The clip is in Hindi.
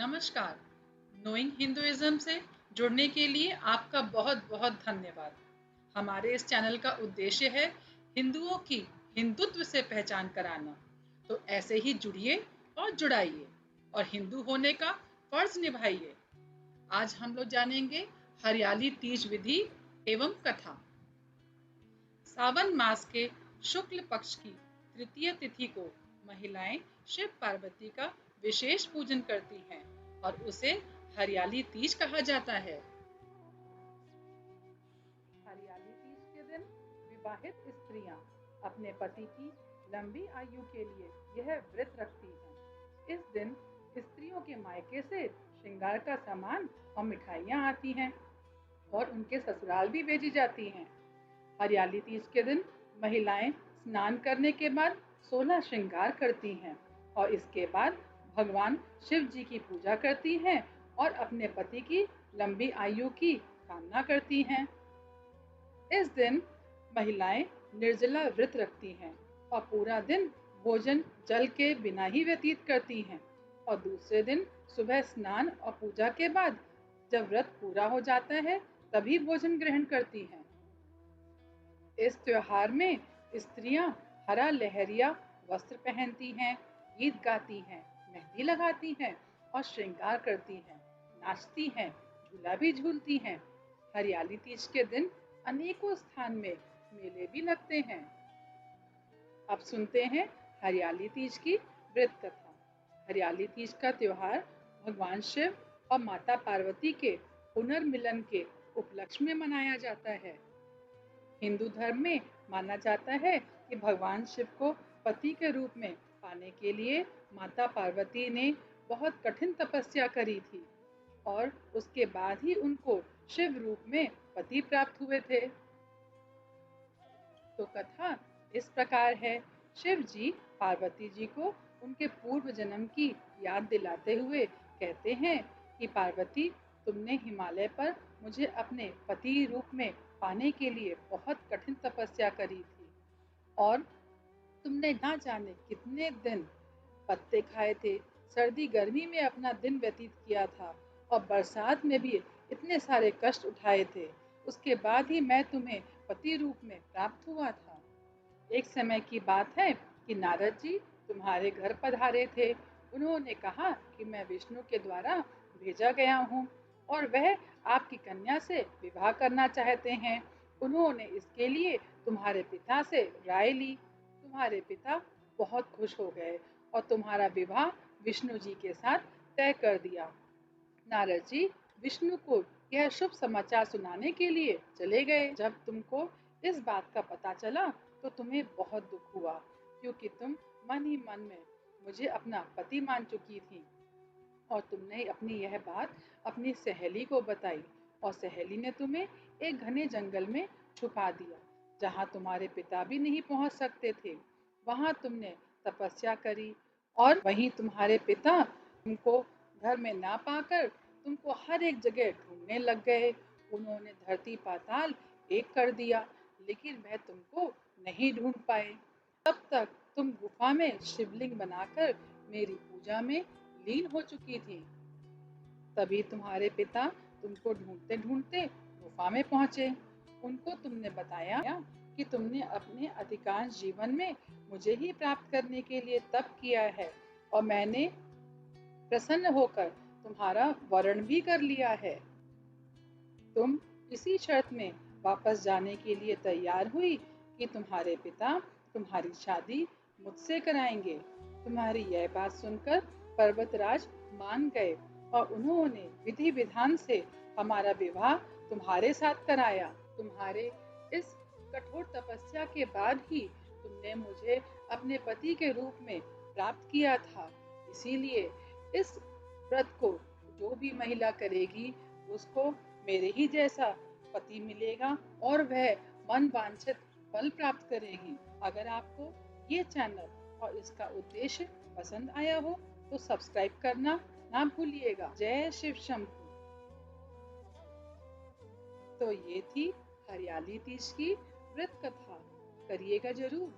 नमस्कार। नोइंग हिंदुइज्म से जुड़ने के लिए आपका बहुत बहुत धन्यवाद। हमारे इस चैनल का उद्देश्य है हिंदुओं की हिंदुत्व से पहचान कराना। तो ऐसे ही जुड़िए और जुड़ाइए और हिंदू होने का फर्ज निभाइए। आज हम लोग जानेंगे हरियाली तीज विधि एवं कथा। सावन मास के शुक्ल पक्ष की तृतीय तिथि को महिलाएं शिव पार्वती का विशेष पूजन करती हैं और उसे हरियाली तीज कहा जाता है। हरियाली तीज के दिन विवाहित स्त्रियां अपने पति की लंबी आयु के लिए यह व्रत रखती हैं। इस दिन स्त्रियों के मायके से श्रृंगार का सामान और मिठाइयां आती हैं और उनके ससुराल भी भेजी जाती हैं। हरियाली तीज के दिन महिलाएं स्नान करने के बाद 16 श्रृंगार करती हैं और इसके बाद भगवान शिव जी की पूजा करती हैं और अपने पति की लंबी आयु की कामना करती हैं। इस दिन महिलाएं निर्जला व्रत रखती हैं और पूरा दिन भोजन जल के बिना ही व्यतीत करती हैं और दूसरे दिन सुबह स्नान और पूजा के बाद जब व्रत पूरा हो जाता है तभी भोजन ग्रहण करती हैं। इस त्योहार में स्त्रियां हरा लहरिया वस्त्र पहनती हैं, गीत गाती हैं, मेहंदी लगाती हैं और श्रृंगार करती हैं, नाचती हैं, झूला भी झूलती हैं। हरियाली तीज के दिन अनेकों स्थान में मेले भी लगते हैं। अब सुनते हैं हरियाली तीज की व्रत कथा। हरियाली तीज का त्योहार भगवान शिव और माता पार्वती के पुनर्मिलन के उपलक्ष्य में मनाया जाता है। हिंदू धर्म में माना जाता है कि भगवान शिव को पति के रूप में पाने के लिए माता पार्वती ने बहुत कठिन तपस्या करी थी और उसके बाद ही उनको शिव रूप में पति प्राप्त हुए थे। तो कथा इस प्रकार है। शिव जी पार्वती जी को उनके पूर्व जन्म की याद दिलाते हुए कहते हैं कि पार्वती, तुमने हिमालय पर मुझे अपने पति रूप में पाने के लिए बहुत कठिन तपस्या करी थी और तुमने ना जाने कितने दिन पत्ते खाए थे, सर्दी गर्मी में अपना दिन व्यतीत किया था और बरसात में भी इतने सारे कष्ट उठाए थे। उसके बाद ही मैं तुम्हें पति रूप में प्राप्त हुआ था। एक समय की बात है कि नारद जी तुम्हारे घर पधारे थे। उन्होंने कहा कि मैं विष्णु के द्वारा भेजा गया हूँ और वह आपकी कन्या से विवाह करना चाहते हैं। उन्होंने इसके लिए तुम्हारे पिता से राय ली। तुम्हारे पिता बहुत खुश हो गए और तुम्हारा विवाह विष्णु जी के साथ तय कर दिया। नारद जी विष्णु को यह शुभ समाचार सुनाने के लिए चले गए। जब तुमको इस बात का पता चला तो तुम्हें बहुत दुख हुआ, क्योंकि तुम मन ही मन में मुझे अपना पति मान चुकी थी और तुमने अपनी यह बात अपनी सहेली को बताई और सहेली ने तुम्हें एक घने जंगल में छुपा दिया, जहाँ तुम्हारे पिता भी नहीं पहुँच सकते थे। वहाँ तुमने तपस्या करी और वहीं तुम्हारे पिता तुमको घर में ना पाकर तुमको हर एक जगह ढूंढने लग गए। उन्होंने धरती पाताल एक कर दिया, लेकिन वह तुमको नहीं ढूंढ पाए। तब तक तुम गुफा में शिवलिंग बनाकर मेरी पूजा में लीन हो चुकी थी। तभी तुम्हारे पिता तुमको ढूंढते ढूंढते गुफा में पहुंचे। उनको तुमने बताया कि तुमने अपने अधिकांश जीवन में मुझे ही प्राप्त करने के लिए तप किया है और मैंने प्रसन्न होकर तुम्हारा वरण भी कर लिया है। तुम इसी शर्त में वापस जाने के लिए तैयार हुई कि तुम्हारे पिता तुम्हारी शादी मुझसे कराएंगे। तुम्हारी यह बात सुनकर पर्वतराज मान गए और उन्होंने विधि विधान से हमारा विवाह तुम्हारे साथ कराया। तुम्हारे इस कठोर तपस्या के बाद ही तुमने मुझे अपने पति के रूप में प्राप्त किया था। इसीलिए इस व्रत को जो भी महिला करेगी उसको मेरे ही जैसा पति मिलेगा और वह मन वांछित फल प्राप्त करेगी। अगर आपको ये चैनल और इसका उद्देश्य पसंद आया हो तो सब्सक्राइब करना ना भूलिएगा। जय शिव शंभू। तो ये थी हरियाली तीज की व्रत कथा। करिएगा जरूर।